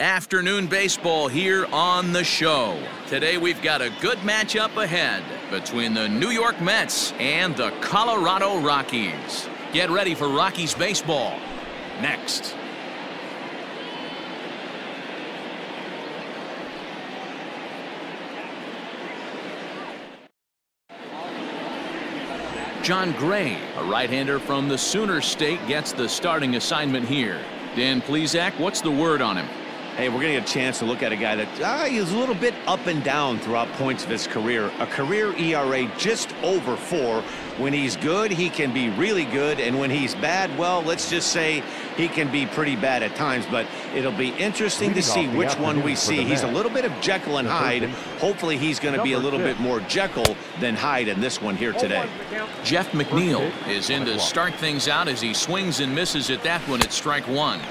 Afternoon baseball here on the show. Today we've got a good matchup ahead between the New York Mets and the Colorado Rockies. Get ready for Rockies baseball next. John Gray, a right-hander from the Sooner State, gets the starting assignment here. Dan Plesac, what's the word on him? Hey, we're going to get a chance to look at a guy that he's a little bit up and down throughout points of his career. A career ERA just over 4. When he's good, he can be really good. And when he's bad, well, let's just say he can be pretty bad at times. But it'll be interesting to see which one we see. He's a little bit of Jekyll and Hyde. Hopefully he's going to be a little bit more Jekyll than Hyde in this one here today. Jeff McNeil is in to start things out as he swings and misses at that one at strike one.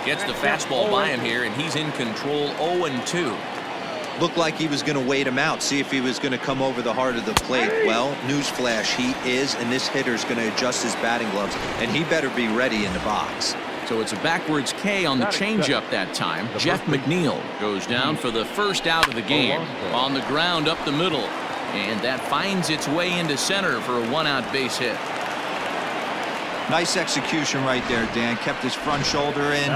Gets the fastball by him here, and he's in control 0-2. Looked like he was going to wait him out, see if he was going to come over the heart of the plate. Well, newsflash, he is, and this hitter's going to adjust his batting gloves, and he better be ready in the box. So it's a backwards K on the changeup that time. Jeff McNeil goes down for the first out of the game. On the ground up the middle, and that finds its way into center for a one-out base hit. Nice execution right there, Dan. Kept his front shoulder in,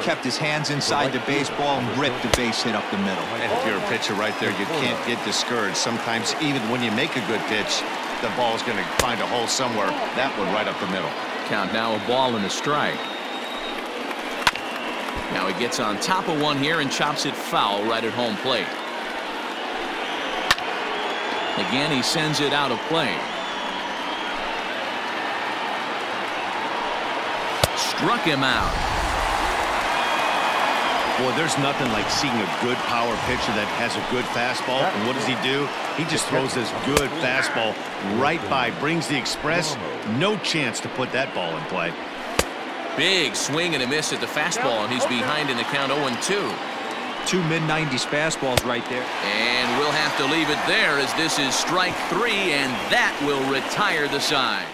kept his hands inside the baseball, and ripped the base hit up the middle. And if you're a pitcher right there, you can't get discouraged. Sometimes even when you make a good pitch, the ball's going to find a hole somewhere. That one right up the middle. Count now a ball and a strike. Now he gets on top of one here and chops it foul right at home plate. Again, he sends it out of play. Struck him out. Boy, there's nothing like seeing a good power pitcher that has a good fastball. And what does he do? He just throws this good fastball right by, brings the express. No chance to put that ball in play. Big swing and a miss at the fastball, and he's behind in the count 0-2. Two mid-90s fastballs right there. And we'll have to leave it there as this is strike 3, and that will retire the side.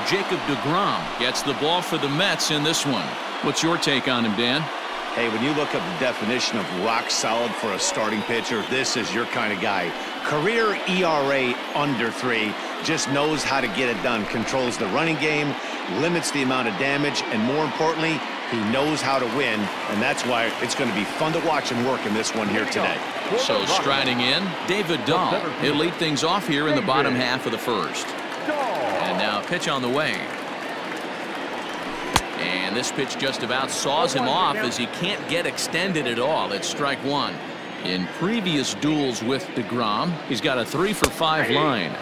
Jacob deGrom gets the ball for the Mets in this one. What's your take on him, Dan? Hey, when you look up the definition of rock solid for a starting pitcher, this is your kind of guy. Career ERA under 3, just knows how to get it done, controls the running game, limits the amount of damage, and more importantly, he knows how to win, and that's why it's going to be fun to watch him work in this one here today. So striding in, David Dahl. He'll lead things off here in the bottom half of the first. And now pitch on the way. And this pitch just about saws him off as he can't get extended at all. It's strike 1. In previous duels with deGrom, he's got a 3-for-5 line.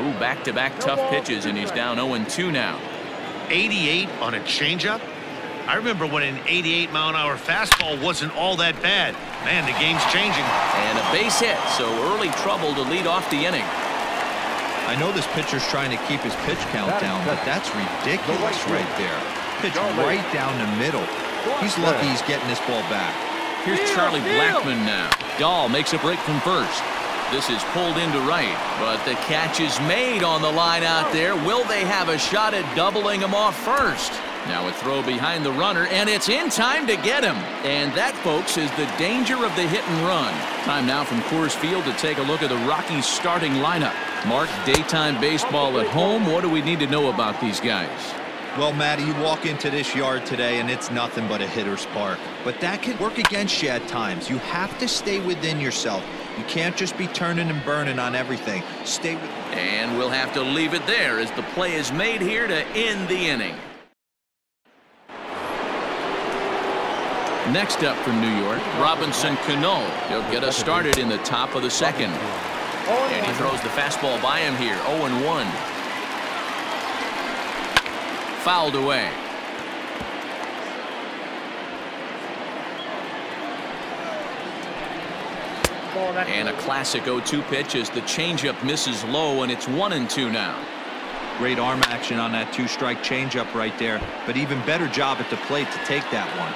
Ooh, back-to-back tough pitches, and he's down 0-2 now. 88 on a changeup? I remember when an 88-mile-an-hour fastball wasn't all that bad. Man, the game's changing. And a base hit, so early trouble to lead off the inning. I know this pitcher's trying to keep his pitch count down, but that's ridiculous right there. Pitch right down the middle. He's lucky he's getting this ball back. Here's Charlie Blackmon now. Dahl makes a break from first. This is pulled into right, but the catch is made on the line out there. Will they have a shot at doubling him off first? Now a throw behind the runner, and it's in time to get him. And that, folks, is the danger of the hit and run. Time now from Coors Field to take a look at the Rockies starting lineup. Mark, daytime baseball at home. What do we need to know about these guys? Well, Matty, you walk into this yard today, and it's nothing but a hitter's park. But that can work against you at times. You have to stay within yourself. You can't just be turning and burning on everything. Stay with. And we'll have to leave it there as the play is made here to end the inning. Next up from New York, Robinson Cano. He'll get us started in the top of the second. And he throws the fastball by him here, 0-1. Fouled away. And a classic 0-2 pitch as the changeup misses low, and it's 1-2 now. Great arm action on that 2-strike changeup right there, but even better job at the plate to take that one.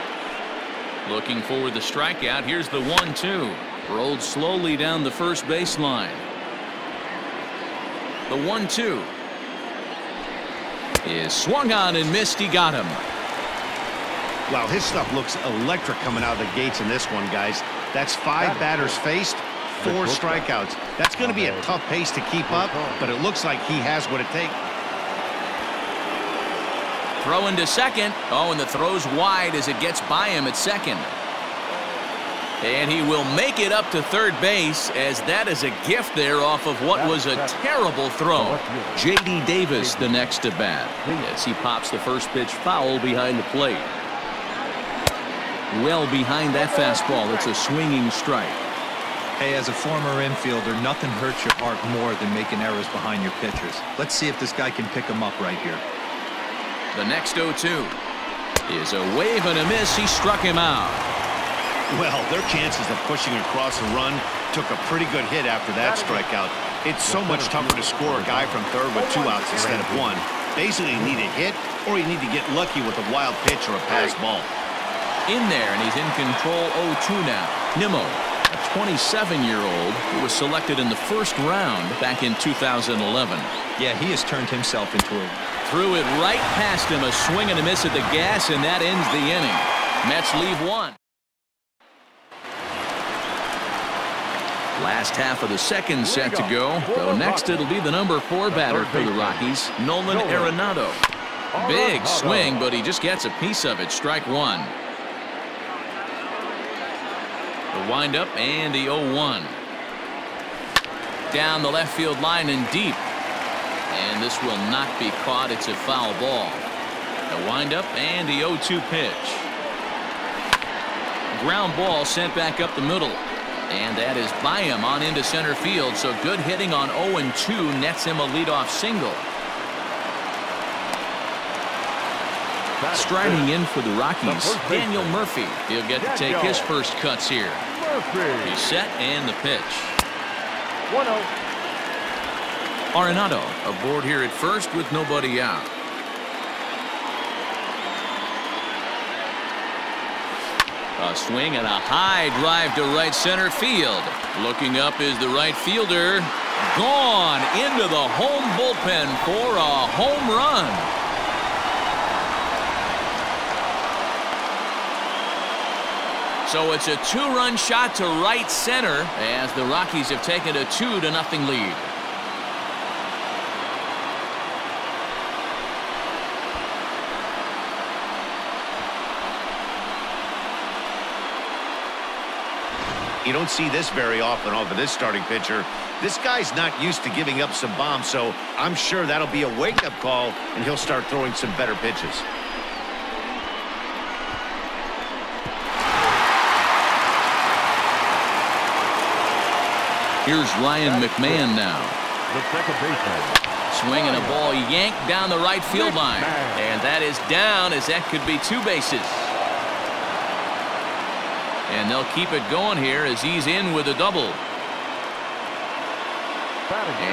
Looking for the strikeout. Here's the 1-2. Rolled slowly down the first baseline. The 1-2 is swung on and missed. He got him. Wow, his stuff looks electric coming out of the gates in this one, guys. That's 5 batters faced, 4 strikeouts. That's going to be a tough pace to keep up, but it looks like he has what it takes. Throw into second. Oh, and the throw's wide as it gets by him at second. And he will make it up to third base, as that is a gift there off of what was a terrible throw. J.D. Davis the next to bat as he pops the first pitch foul behind the plate. Well behind that fastball. It's a swinging strike. Hey, as a former infielder, nothing hurts your heart more than making errors behind your pitchers. Let's see if this guy can pick him up right here. The next 0-2 is a wave and a miss. He struck him out. Well, their chances of pushing across a run took a pretty good hit after that strikeout. It's so much tougher to score a guy from third with 2 outs instead of 1. Basically, you need a hit, or you need to get lucky with a wild pitch or a pass ball. In there, and he's in control. 0-2 now. Nimmo, a 27-year-old who was selected in the first round back in 2011. Yeah, he has turned himself into a... Threw it right past him. A swing and a miss at the gas, and that ends the inning. Mets leave 1. Last half of the second set to go. So next it'll be the number 4 batter for the Rockies, Nolan Arenado. Big swing, but he just gets a piece of it. Strike 1. The windup and the 0-1. Down the left field line and deep. And this will not be caught. It's a foul ball. The windup and the 0-2 pitch. Ground ball sent back up the middle. And that is by him on into center field. So good hitting on 0-2 nets him a leadoff single. Striding in for the Rockies, Daniel Murphy. He'll get to take his first cuts here. He's set and the pitch. 1-0. Arenado aboard here at first with nobody out. A swing and a high drive to right center field. Looking up is the right fielder. Gone into the home bullpen for a home run. So it's a 2-run shot to right center as the Rockies have taken a 2-0 lead. You don't see this very often off of this starting pitcher. This guy's not used to giving up some bombs, so I'm sure that'll be a wake-up call, and he'll start throwing some better pitches. Here's Ryan McMahon now. The second baseman. Swinging a ball yanked down the right field line. And that is down, as that could be 2 bases. And they'll keep it going here as he's in with a double.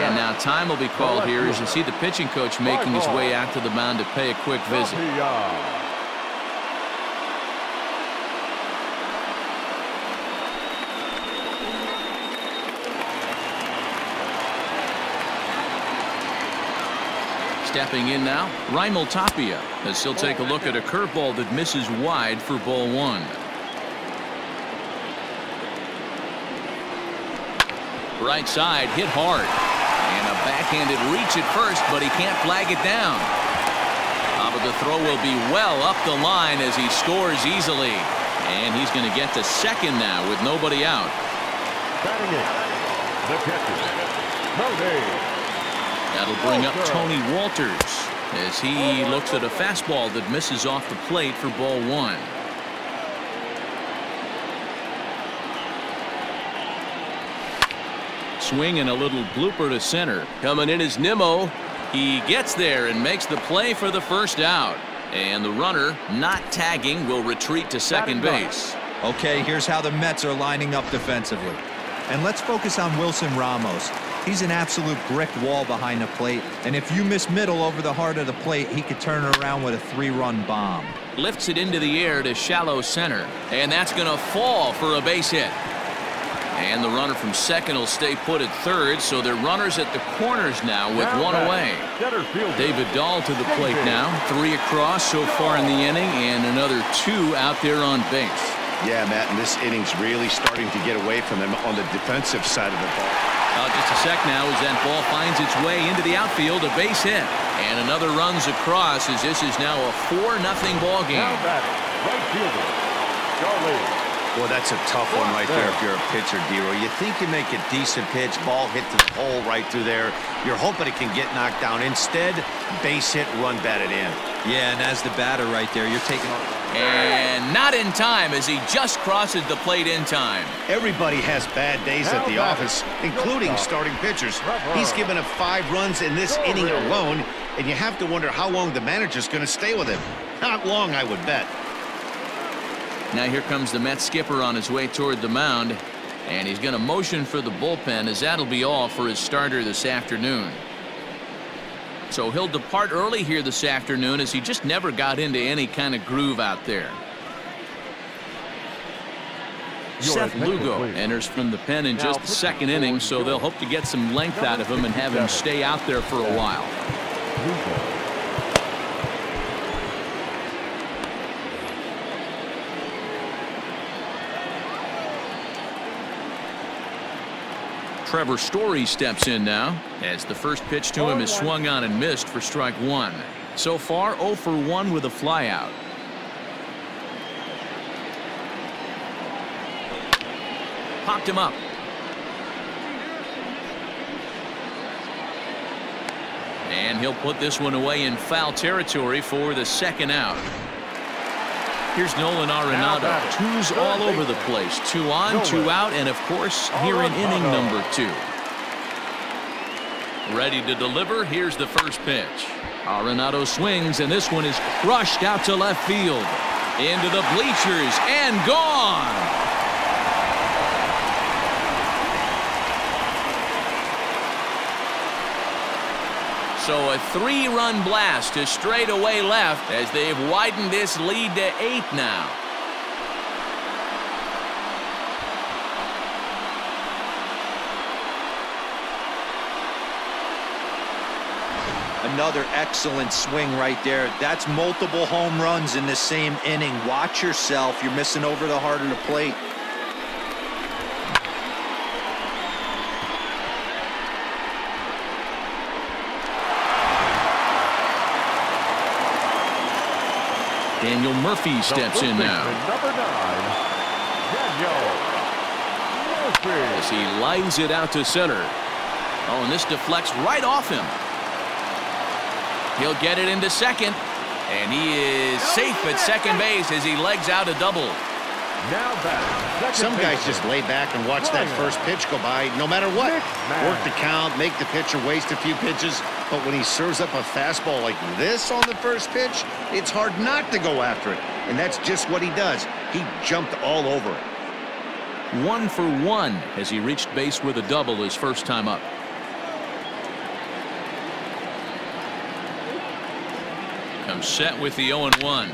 And now time will be called here as you see the pitching coach making his way out to the mound to pay a quick visit. Stepping in now, Raimel Tapia, as he'll take a look at a curveball that misses wide for ball 1. Right side, hit hard. And a backhanded reach at first, but he can't flag it down. But the throw will be well up the line as he scores easily. And he's going to get to second now with nobody out. Batting in, the catcher, Tony. That'll bring up Tony Walters as he looks at a fastball that misses off the plate for ball 1. Swing and a little blooper to center. Coming in is Nimmo. He gets there and makes the play for the first out. And the runner, not tagging, will retreat to second base. Okay, here's how the Mets are lining up defensively. And let's focus on Wilson Ramos. He's an absolute brick wall behind the plate. And if you miss middle over the heart of the plate, he could turn it around with a 3-run bomb. Lifts it into the air to shallow center. And that's going to fall for a base hit. And the runner from second will stay put at third, so they're runners at the corners now with one away. David Dahl to the plate now. 3 across so far in the inning, and another 2 out there on base. Yeah, Matt, and this inning's really starting to get away from him on the defensive side of the ball. Just a sec now as that ball finds its way into the outfield, a base hit. And another runs across as this is now a 4-0 ball game. Right fielder, Charlie. Well, that's a tough one right there if you're a pitcher, Dero. You think you make a decent pitch, ball hit the hole right through there. You're hoping it can get knocked down. Instead, base hit, run batted in. Yeah, and as the batter right there, you're taking off. And not in time as he just crosses the plate in time. Everybody has bad days at the office, including starting pitchers. He's given up 5 runs in this inning alone, and you have to wonder how long the manager's going to stay with him. Not long, I would bet. Now here comes the Mets skipper on his way toward the mound, and he's going to motion for the bullpen as that'll be all for his starter this afternoon. So he'll depart early here this afternoon as he just never got into any kind of groove out there. Seth Lugo enters from the pen in just the second inning, so they'll hope to get some length out of him and have him stay out there for a while. Trevor Story steps in now as the first pitch to him is swung on and missed for strike 1. So far 0 for 1 with a flyout. Popped him up. And he'll put this one away in foul territory for the second out. Here's Nolan Arenado. 2's all over the place. 2 on, 2 out, and of course, here in inning number 2. Ready to deliver. Here's the first pitch. Arenado swings, and this one is crushed out to left field. Into the bleachers, and gone. So a 3-run blast to straightaway left as they've widened this lead to 8 now. Another excellent swing right there. That's multiple home runs in the same inning. Watch yourself. You're missing over the heart of the plate. Daniel Murphy steps in now. Number 9, Daniel Murphy. As he lines it out to center. Oh, and this deflects right off him. He'll get it into second. And he is safe at second base as he legs out a double. Now back. Some guys just lay back and watch that first pitch go by no matter what. Work the count, make the pitcher waste a few pitches. But when he serves up a fastball like this on the first pitch, it's hard not to go after it. And that's just what he does. He jumped all over it. 1 for 1 as he reached base with a double his first time up. Comes set with the 0-1.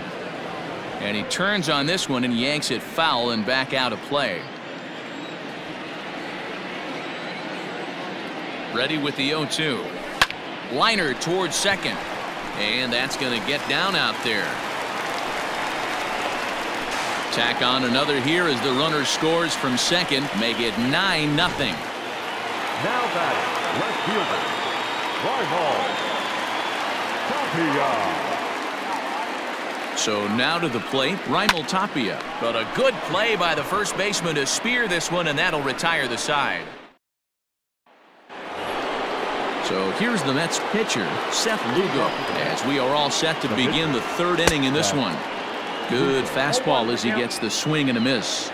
And he turns on this one and yanks it foul and back out of play. Ready with the 0-2. Liner towards second. And that's going to get down out there. Tack on another here as the runner scores from second. Make it 9-0. Now batting, left fielder, Raimel Tapia. So now to the plate, Raimel Tapia. But a good play by the first baseman to spear this one, and that'll retire the side. So here's the Mets pitcher, Seth Lugo, as we are all set to begin the third inning in this one. Good fastball as he gets the swing and a miss.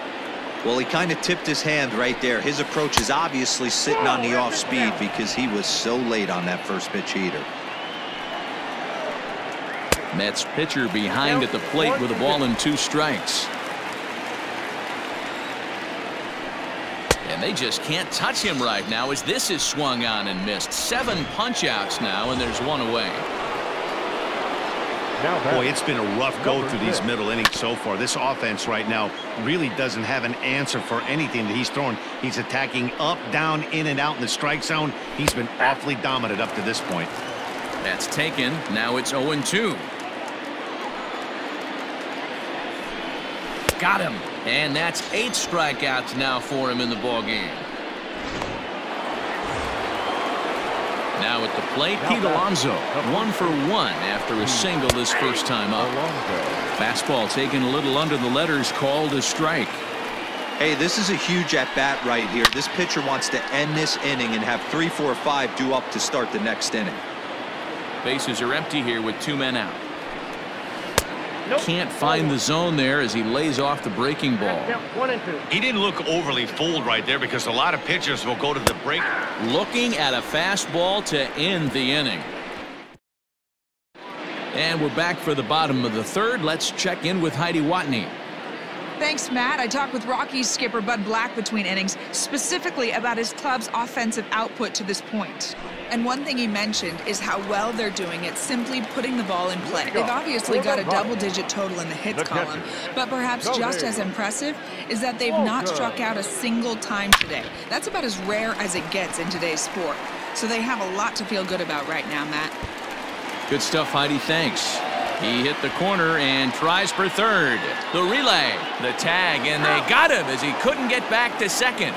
Well, he kind of tipped his hand right there. His approach is obviously sitting on the off speed because he was so late on that first pitch heater. Mets pitcher behind at the plate with a ball and 2 strikes. And they just can't touch him right now as this is swung on and missed. 7 punch outs now, and there's 1 away. Boy, it's been a rough go through these middle innings so far. This offense right now really doesn't have an answer for anything that he's throwing. He's attacking up, down, in, and out in the strike zone. He's been awfully dominant up to this point. That's taken. Now it's 0-2. Got him. And that's 8 strikeouts now for him in the ballgame. Now at the plate, Pete Alonso, 1 for 1 after a single this first time up. Fastball taken a little under the letters, called a strike. Hey, this is a huge at-bat right here. This pitcher wants to end this inning and have 3, 4, 5 due up to start the next inning. Bases are empty here with 2 men out. Can't find the zone there as he lays off the breaking ball. He didn't look overly fooled right there because a lot of pitchers will go to the break. Looking at a fastball to end the inning. And we're back for the bottom of the third. Let's check in with Heidi Watney. Thanks, Matt. I talked with Rockies skipper Bud Black between innings, specifically about his club's offensive output to this point. And one thing he mentioned is how well they're doing at simply putting the ball in play. They've obviously got a double-digit total in the hits column, but perhaps just as impressive is that they've not struck out a single time today. That's about as rare as it gets in today's sport. So they have a lot to feel good about right now, Matt. Good stuff, Heidi. Thanks. He hit the corner and tries for third. The relay, the tag, and they got him as he couldn't get back to second.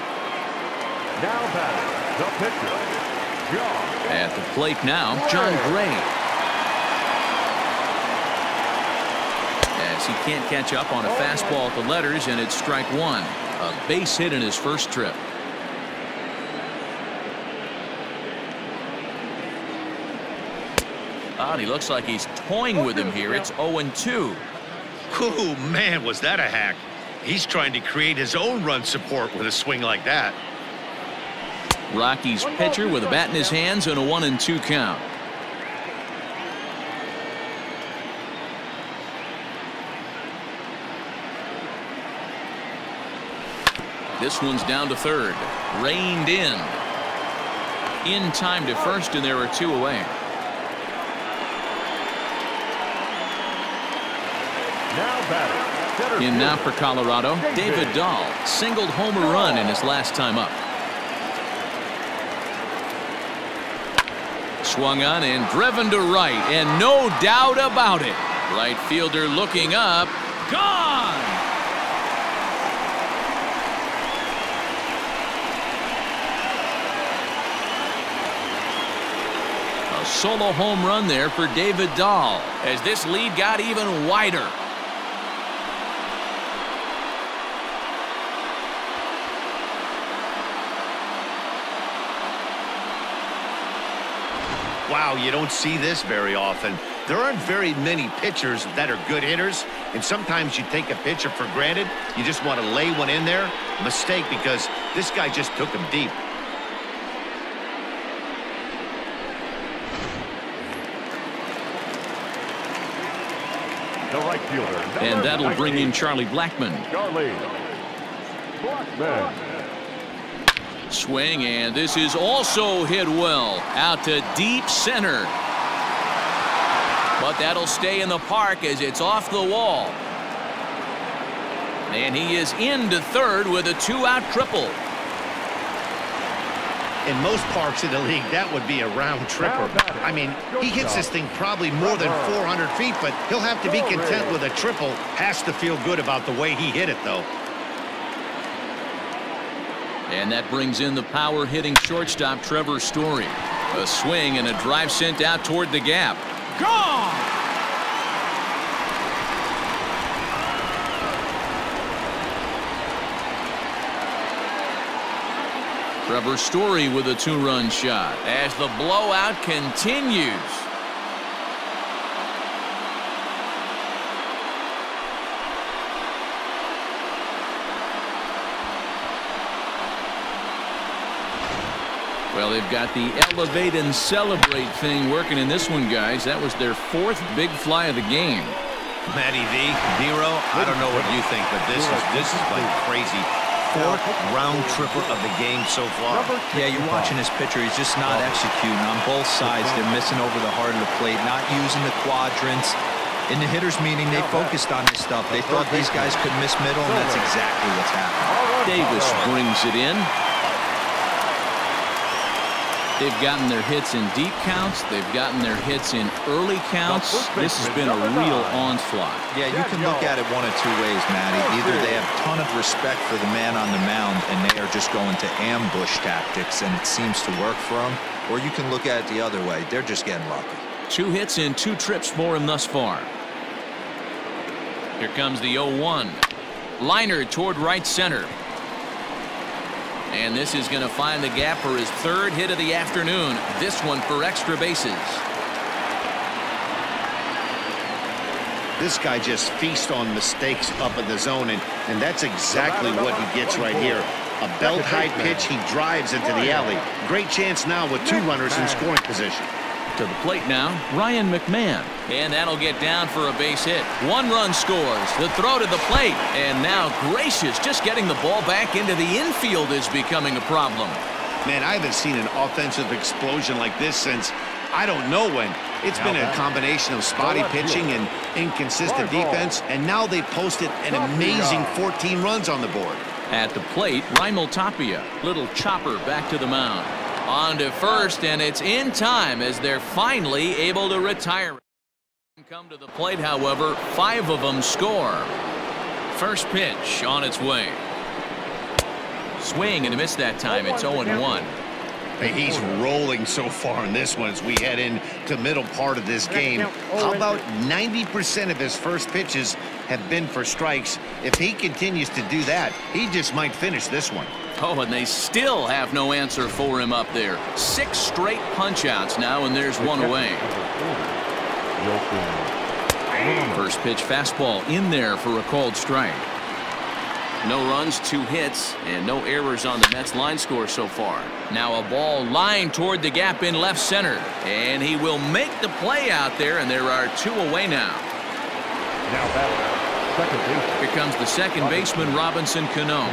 Now batting, the pitcher. At the plate now, John Gray. As he can't catch up on a fastball at the letters, and it's strike 1. A base hit in his first trip. Oh, he looks like he's toying with him here. It's 0-2. Oh, man, was that a hack. He's trying to create his own run support with a swing like that. Rockies pitcher with a bat in his hands and a 1-2 count. This one's down to third. Reined in. In time to first, and there are 2 away. Now batting. In now for Colorado, David Dahl singled home a run in his last time up. Swung on and driven to right, and no doubt about it. Right fielder looking up. Gone! A solo home run there for David Dahl as this lead got even wider. Wow, you don't see this very often. There aren't very many pitchers that are good hitters, and sometimes you take a pitcher for granted. You just want to lay one in there. Mistake, because this guy just took him deep. The right fielder. And that'll bring in Charlie Blackmon. Charlie Blackmon. Swing, and this is also hit well out to deep center. But that'll stay in the park as it's off the wall. And he is into third with a 2-out triple. In most parks in the league, that would be a round tripper. I mean, he hits this thing probably more than 400 feet, but he'll have to be content with a triple. Has to feel good about the way he hit it, though. And that brings in the power-hitting shortstop Trevor Story. A swing and a drive sent out toward the gap. Gone! Trevor Story with a 2-run shot as the blowout continues. Well, they've got the elevate and celebrate thing working in this one, guys. That was their 4th big fly of the game. Matty V, Nero, I don't know what you think, but this is like crazy. 4th round tripper of the game so far. Yeah, you're watching this pitcher. He's just not executing on both sides. They're missing over the heart of the plate, not using the quadrants. In the hitters meeting, they focused on this stuff. They thought these guys could miss middle, and that's exactly what's happening. Davis brings it in. They've gotten their hits in deep counts. They've gotten their hits in early counts. This has been a real onslaught. Yeah, you can look at it one of two ways, Matty. Either they have a ton of respect for the man on the mound, and they are just going to ambush tactics, and it seems to work for them. Or you can look at it the other way. They're just getting lucky. 2 hits in 2 trips for him thus far. Here comes the 0-1. Liner toward right center. And this is going to find the gap for his 3rd hit of the afternoon. This one for extra bases. This guy just feasts on mistakes up in the zone, and that's exactly what he gets right here. A belt-high pitch, he drives into the alley. Great chance now with 2 runners in scoring position. To the plate now, Ryan McMahon. And that'll get down for a base hit. 1 run scores. The throw to the plate. And now Gracious just getting the ball back into the infield is becoming a problem. Man, I haven't seen an offensive explosion like this since I don't know when. It's been a combination of spotty pitching and inconsistent defense, and now they posted an amazing 14 runs on the board. At the plate, Raimel Tapia. Little chopper back to the mound. On to first, and it's in time as they're finally able to retire. Come to the plate, however, 5 of them score. First pitch on its way. Swing and a miss that time. It's 0-1. Hey, he's rolling so far in this one as we head into the middle part of this game. How about 90% of his first pitches have been for strikes? If he continues to do that, he just might finish this one. Oh, and they still have no answer for him up there. 6 straight punch-outs now, and there's 1 away. First pitch fastball in there for a called strike. No runs, 2 hits, and no errors on the Mets line score so far. Now a ball lined toward the gap in left center, and he will make the play out there, and there are 2 away now. Here comes the second baseman, Robinson Cano.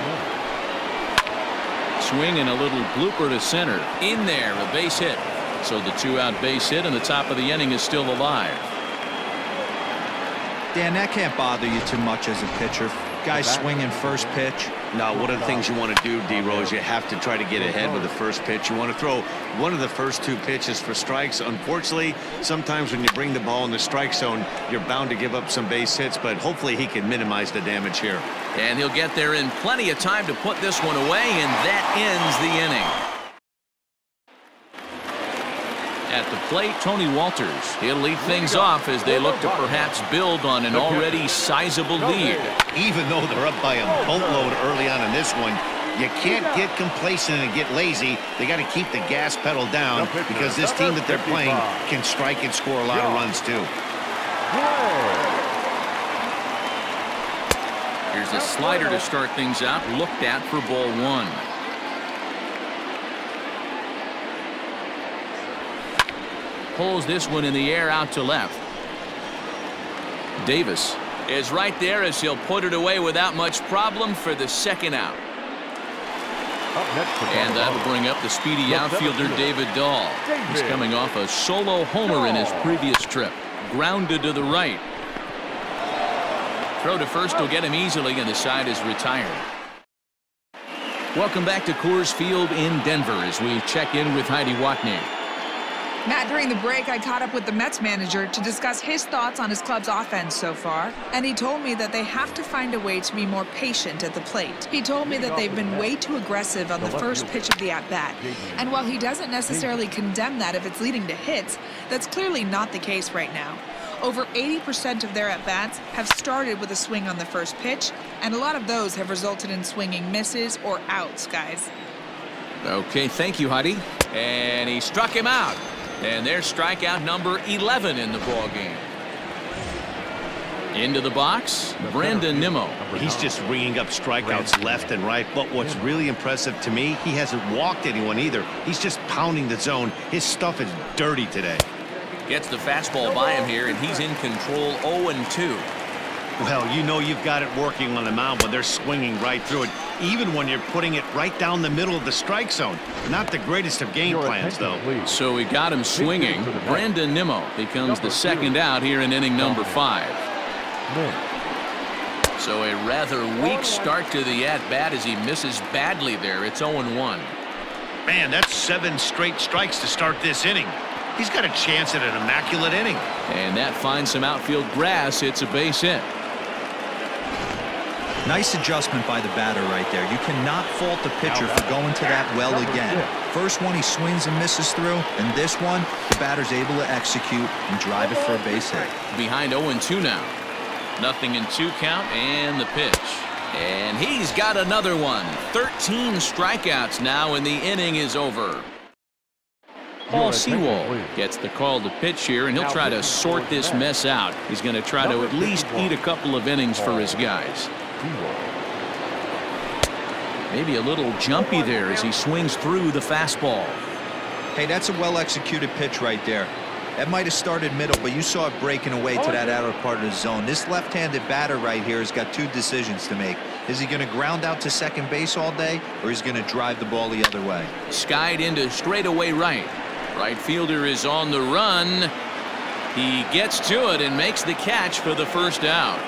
Swing and a little blooper to center. In there, a base hit. So the 2-out base hit, and the top of the inning is still alive. Dan, that can't bother you too much as a pitcher. Guys swinging first pitch. Now, one of the things you want to do, D-Rose, you have to try to get ahead with the first pitch. You want to throw one of the first 2 pitches for strikes. Unfortunately, sometimes when you bring the ball in the strike zone, you're bound to give up some base hits, but hopefully he can minimize the damage here. And he'll get there in plenty of time to put this one away, and that ends the inning. At the plate, Tony Walters. He'll lead things off as they look to perhaps build on an already sizable lead. Even though they're up by a boatload early on in this one, you can't get complacent and get lazy. They got to keep the gas pedal down because this team that they're playing can strike and score a lot of runs too. Here's a slider to start things out, looked at for ball 1. Pulls this one in the air out to left. Davis is right there as he'll put it away without much problem for the 2nd out. And that'll bring up the speedy outfielder David Dahl. He's coming off a solo homer in his previous trip. Grounded to the right. Throw to first will get him easily, and the side is retired. Welcome back to Coors Field in Denver as we check in with Heidi Watney. Matt, during the break, I caught up with the Mets manager to discuss his thoughts on his club's offense so far, and he told me that they have to find a way to be more patient at the plate. He told me that they've been way too aggressive on the first pitch of the at-bat, and while he doesn't necessarily condemn that if it's leading to hits, that's clearly not the case right now. Over 80% of their at-bats have started with a swing on the first pitch, and a lot of those have resulted in swinging misses or outs, guys. Okay, thank you, Heidi. And he struck him out. And there's strikeout number 11 in the ballgame. Into the box, Brandon Nimmo. He's just ringing up strikeouts left and right, but what's really impressive to me, he hasn't walked anyone either. He's just pounding the zone. His stuff is dirty today. Gets the fastball by him here, and he's in control 0-2. Well, you know you've got it working on the mound when they're swinging right through it, even when you're putting it right down the middle of the strike zone. Not the greatest of game plans, though. So we got him swinging. Brandon Nimmo becomes the second out here in inning number 5. So a rather weak start to the at-bat as he misses badly there. It's 0-1. Man, that's 7 straight strikes to start this inning. He's got a chance at an immaculate inning. And that finds some outfield grass. It's a base hit. Nice adjustment by the batter right there. You cannot fault the pitcher for going to that well again. First one he swings and misses through, and this one the batter's able to execute and drive it for a base hit. Behind 0-2 now. Nothing in 2 count, and the pitch. And he's got another one. 13 strikeouts now, and the inning is over. Paul Sewell gets the call to pitch here, and he'll try to sort this mess out. He's going to try to at least eat a couple of innings for his guys. Maybe a little jumpy there as he swings through the fastball. Hey, that's a well-executed pitch right there. That might have started middle, but you saw it breaking away to that outer part of the zone. This left-handed batter right here has got 2 decisions to make. Is he going to ground out to second base all day, or is he going to drive the ball the other way? Skied into straightaway right. Right fielder is on the run. He gets to it and makes the catch for the first out.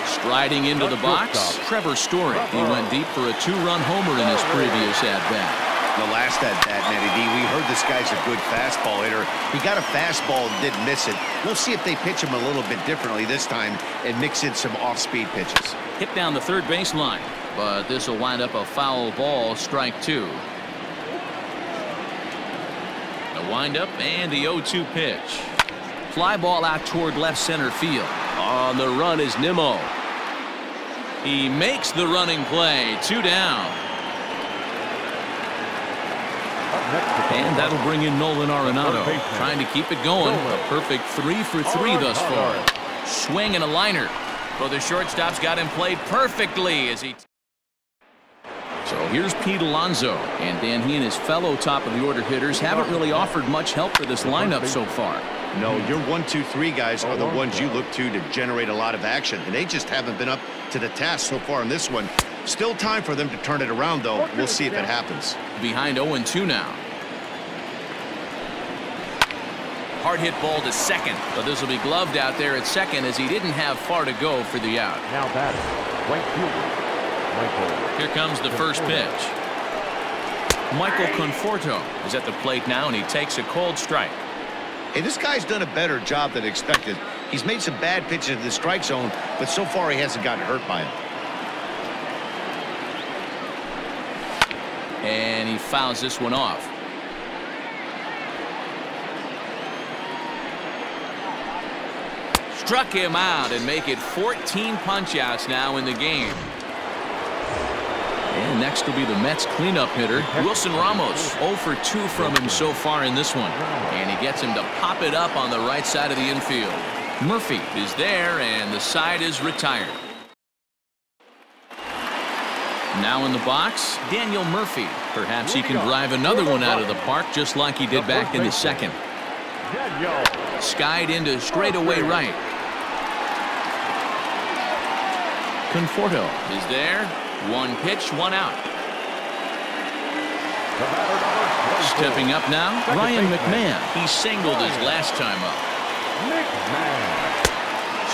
Striding into the box, Trevor Story. He went deep for a 2-run homer in his previous at-bat. The last at-bat, Matty D, we heard this guy's a good fastball hitter. He got a fastball and didn't miss it. We'll see if they pitch him a little bit differently this time and mix in some off-speed pitches. Hit down the third baseline, but this will wind up a foul ball, strike 2. The windup and the 0-2 pitch. Fly ball out toward left center field. On the run is Nimmo. He makes the running play. 2 down. And that'll bring in Nolan Arenado, trying to keep it going. A perfect 3 for 3 thus far. Swing and a liner. Well, the shortstop's got him played perfectly as he. So here's Pete Alonso, and Dan, he and his fellow top-of-the-order hitters haven't really offered much help for this lineup so far. No, your 1, 2, 3 guys are the ones you look to generate a lot of action, and they just haven't been up to the task so far in this one. Still time for them to turn it around, though. We'll see if it happens. Behind 0-2 now. Hard hit ball to second, but this will be gloved out there at second as he didn't have far to go for the out. Now batting, right fielder. Here comes the first pitch. Michael Conforto is at the plate now, and he takes a cold strike. Hey, this guy's done a better job than expected. He's made some bad pitches in the strike zone, but so far he hasn't gotten hurt by it. And he fouls this one off. Struck him out and make it 14 punch-outs now in the game. And next will be the Mets cleanup hitter, Wilson Ramos. 0 for 2 from him so far in this one. And he gets him to pop it up on the right side of the infield. Murphy is there, and the side is retired. Now in the box, Daniel Murphy. Perhaps he can drive another one out of the park just like he did back in the second. Skied into straightaway right. Conforto is there. 1 pitch, 1 out. Stepping up now, Ryan McMahon. He singled his last time up.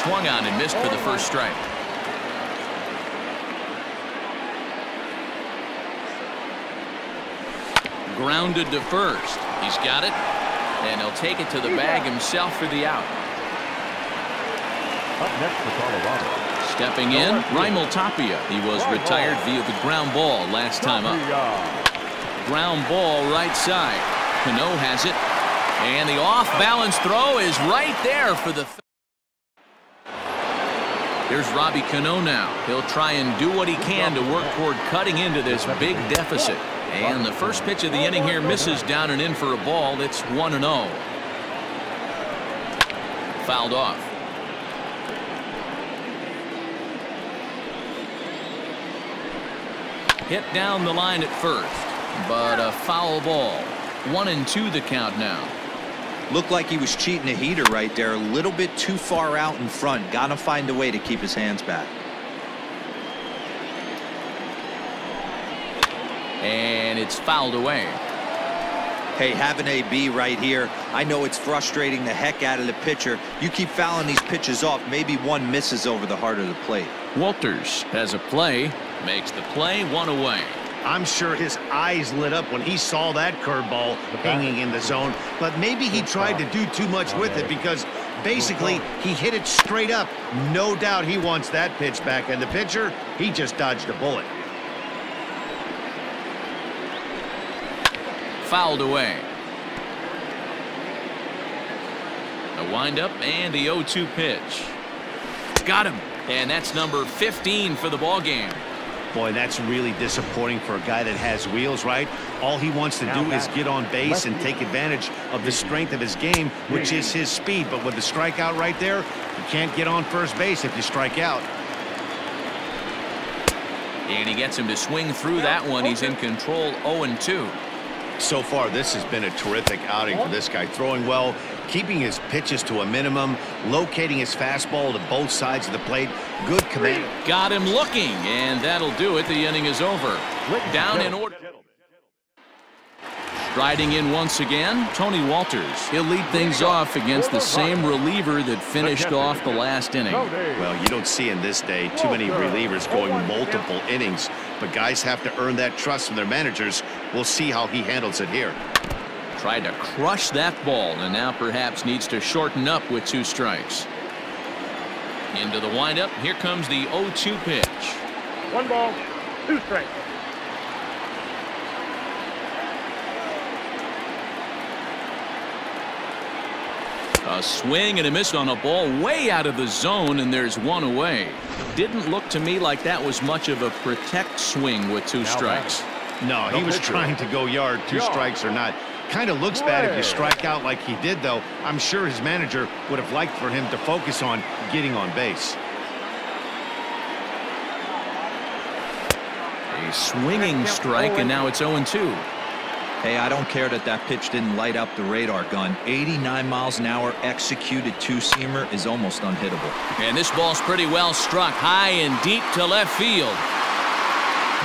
Swung on and missed for the first strike. Grounded to first. He's got it, and he'll take it to the bag himself for the out. Up next for Colorado. Stepping in, Raimel Tapia. He was retired via the ground ball last time up. Ground ball right side. Cano has it. And the off-balance throw is right there for the. Here's Robbie Cano now. He'll try and do what he can to work toward cutting into this big deficit. And the first pitch of the inning here misses down and in for a ball. It's 1-0. Fouled off. Hit down the line at first, but a foul ball. 1-2 the count now. Looked like he was cheating a heater right there. A little bit too far out in front. Got to find a way to keep his hands back. And it's fouled away. Hey, have an AB right here. I know it's frustrating the heck out of the pitcher. You keep fouling these pitches off, maybe one misses over the heart of the plate. Walters has a play, makes the play, one away. I'm sure his eyes lit up when he saw that curveball hanging in the zone, but maybe he tried to do too much with it because basically he hit it straight up. No doubt he wants that pitch back, and the pitcher, he just dodged a bullet. Fouled away. A windup and the 0-2 pitch. Got him, and that's number 15 for the ball game. Boy, that's really disappointing for a guy that has wheels, right? All he wants to do is get on base and take advantage of the strength of his game, which is his speed. But with the strikeout right there, you can't get on first base if you strike out. And he gets him to swing through that one. He's in control, 0-2. So far, this has been a terrific outing for this guy. Throwing well, keeping his pitches to a minimum, locating his fastball to both sides of the plate. Good command. Got him looking, and that'll do it. The inning is over. Down in order. Striding in once again, Tony Walters. He'll lead things off against the same reliever that finished off the last inning. Well, you don't see in this day too many relievers going multiple innings, but guys have to earn that trust from their managers. We'll see how he handles it here. Tried to crush that ball, and now perhaps needs to shorten up with 2 strikes. Into the windup. Here comes the 0-2 pitch. 1 ball, 2 strikes. A swing and a miss on a ball way out of the zone, and there's 1 away. Didn't look to me like that was much of a protect swing with 2 strikes. No, he was trying to go yard, 2 strikes or not. Kind of looks bad if you strike out like he did, though. I'm sure his manager would have liked for him to focus on getting on base. A swinging strike, and now it's 0-2. Hey, I don't care that pitch didn't light up the radar gun. 89 miles an hour executed 2-seamer is almost unhittable. And this ball's pretty well struck high and deep to left field.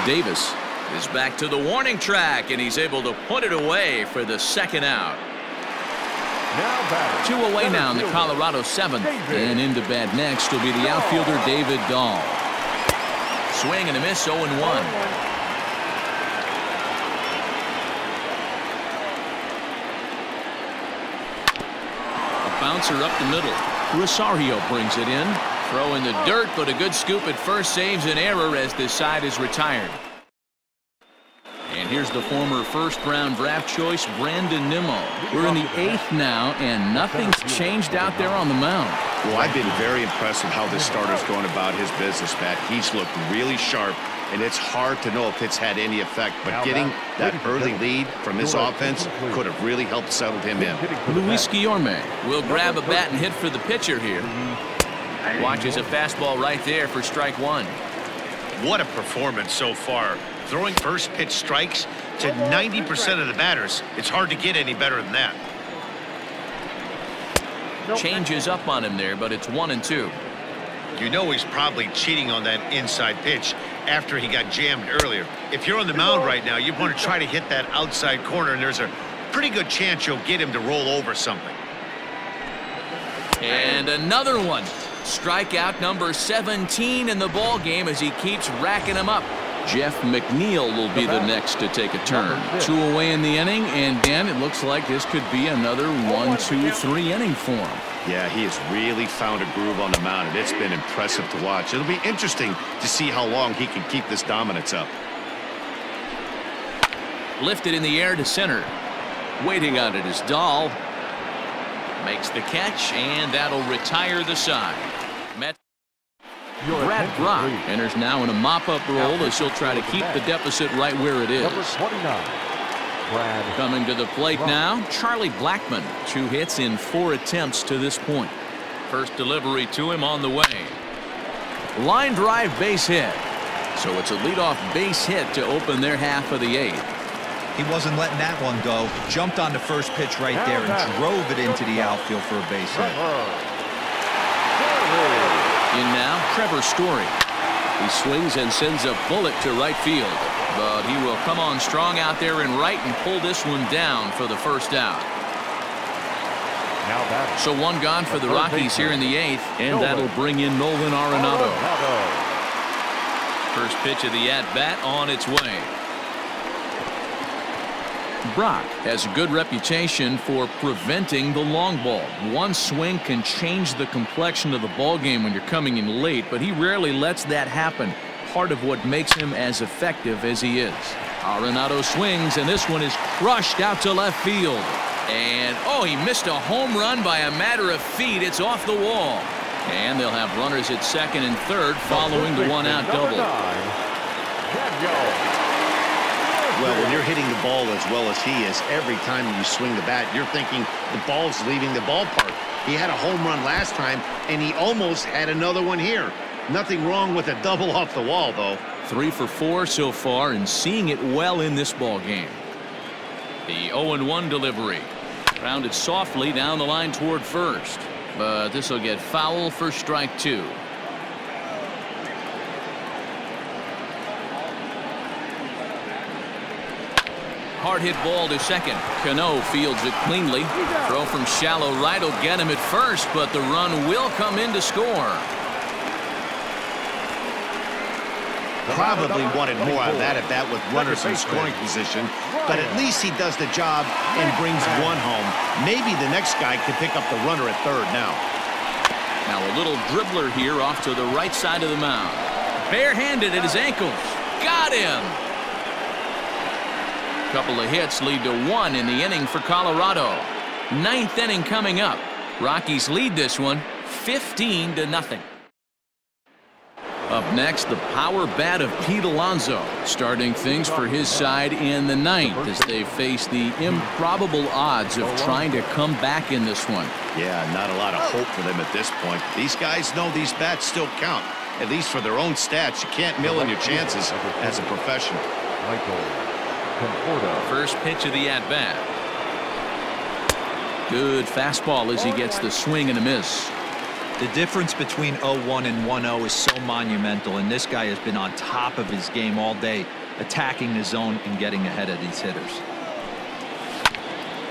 Davis is back to the warning track, and he's able to put it away for the 2nd out. 2 away now in the Colorado 7th. And into bat next will be the outfielder David Dahl. Swing and a miss, 0-1. Bouncer up the middle. Rosario brings it in. Throw in the dirt, but a good scoop at first saves an error as this side is retired. And here's the former first-round draft choice, Brandon Nimmo. We're in the 8th now, and nothing's changed out there on the mound. Well, I've been very impressed with how this starter's going about his business, Pat. He's looked really sharp, and it's hard to know if it's had any effect. But getting that early lead from his offense could have really helped settle him in. Luis Guillorme will grab a bat and hit for the pitcher here. Watches a fastball right there for strike 1. What a performance so far. Throwing first pitch strikes to 90% of the batters. It's hard to get any better than that. Changes up on him there, but it's 1-2. You know he's probably cheating on that inside pitch after he got jammed earlier. If you're on the mound right now, you want to try to hit that outside corner, and there's a pretty good chance you'll get him to roll over something. And another one. Strikeout number 17 in the ball game as he keeps racking them up. Jeff McNeil will be the next to take a turn. 2 away in the inning, and Dan, it looks like this could be another 1-2-3 inning for him. Yeah, he has really found a groove on the mound, and it's been impressive to watch. It'll be interesting to see how long he can keep this dominance up. Lifted in the air to center. Waiting on it is Dahl. Makes the catch, and that'll retire the side. Brad Brock enters now in a mop-up role as he'll try to keep the deficit right where it is. Number 29, Brad. Coming to the plate now, Charlie Blackmon. 2 hits in 4 attempts to this point. First delivery to him on the way. Line drive base hit. So it's a leadoff base hit to open their half of the 8th. He wasn't letting that one go. Jumped on the first pitch right there and drove it into the outfield for a base hit. In now, Trevor Story. He swings and sends a bullet to right field. But he will come on strong out there in right and pull this one down for the first out. So one gone for the Rockies here in the 8th, and that'll bring in Nolan Arenado. First pitch of the at-bat on its way. Brock has a good reputation for preventing the long ball. One swing can change the complexion of the ball game when you're coming in late, but he rarely lets that happen. Part of what makes him as effective as he is. Arenado swings, and this one is crushed out to left field. And, oh, he missed a home run by a matter of feet. It's off the wall. And they'll have runners at second and third following the one-out double. Well, when you're hitting the ball as well as he is, every time you swing the bat, you're thinking the ball's leaving the ballpark. He had a home run last time, and he almost had another one here. Nothing wrong with a double off the wall, though. 3 for 4 so far, and seeing it well in this ball game. The 0-1 delivery. Grounded softly down the line toward first. But this will get foul for strike 2. Hard hit ball to second. Cano fields it cleanly. Throw from shallow right will get him at first, but the run will come in to score. Probably wanted more out of that at bat with runners in scoring position, but at least he does the job and brings one home. Maybe the next guy can pick up the runner at third now. Now a little dribbler here off to the right side of the mound. Barehanded at his ankles. Got him. Couple of hits lead to 1 in the inning for Colorado. 9th inning coming up. Rockies lead this one 15-0. Up next, the power bat of Pete Alonso, starting things for his side in the 9th as they face the improbable odds of trying to come back in this one. Yeah, not a lot of hope for them at this point. These guys know these bats still count, at least for their own stats. You can't mill in your chances as a professional. First pitch of the at-bat. Good fastball as he gets the swing and a miss. The difference between 0-1 and 1-0 is so monumental, and this guy has been on top of his game all day, attacking the zone and getting ahead of these hitters.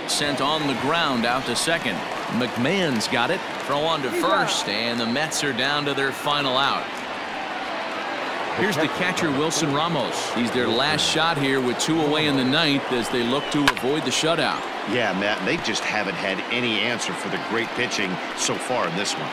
Sent on the ground out to second. McMahon's got it. Throw on to first, and the Mets are down to their final out. Here's the catcher, Wilson Ramos. He's their last shot here with 2 away in the 9th as they look to avoid the shutout. Yeah, Matt, and they just haven't had any answer for the great pitching so far in this one.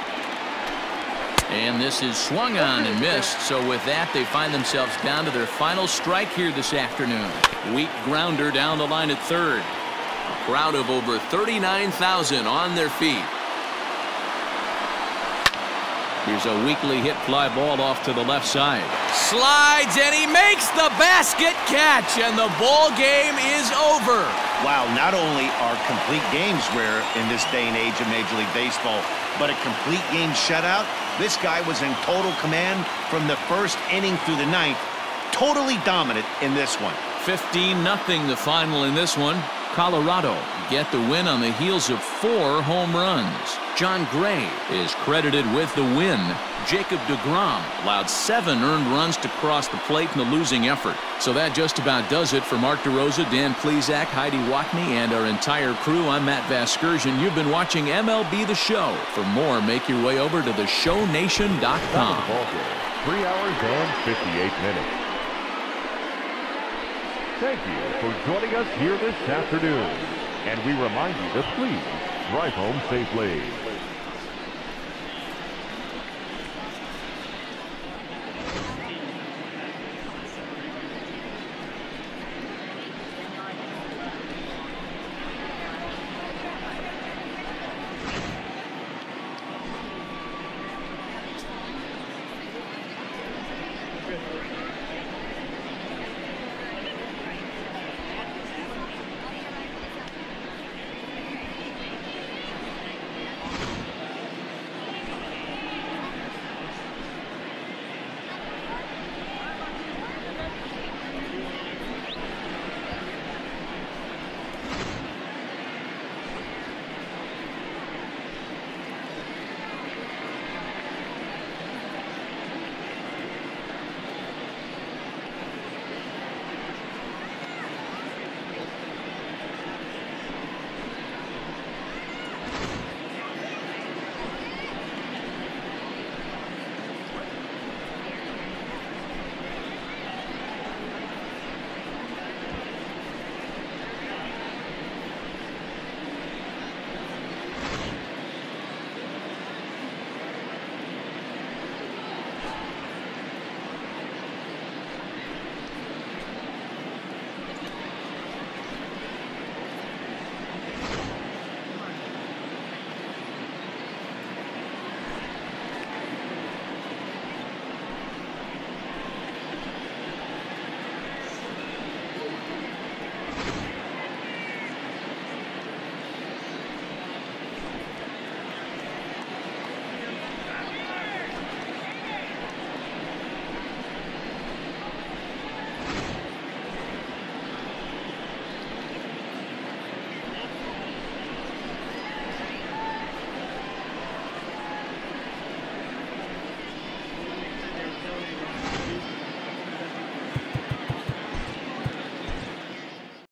And this is swung on and missed, so with that they find themselves down to their final strike here this afternoon. Weak grounder down the line at third. A crowd of over 39,000 on their feet. Here's a weakly hit fly ball off to the left side. Slides and he makes the basket catch, and the ball game is over. Wow, not only are complete games rare in this day and age of Major League Baseball, but a complete game shutout. This guy was in total command from the first inning through the 9th. Totally dominant in this one. 15-0 the final in this one. Colorado get the win on the heels of 4 home runs. John Gray is credited with the win. Jacob deGrom allowed 7 earned runs to cross the plate in the losing effort. So that just about does it for Mark DeRosa, Dan Plesac, Heidi Watney, and our entire crew. I'm Matt Vasgersian. You've been watching MLB The Show. For more, make your way over to theshownation.com. 3 hours and 58 minutes. Thank you for joining us here this afternoon. And we remind you to please drive home safely.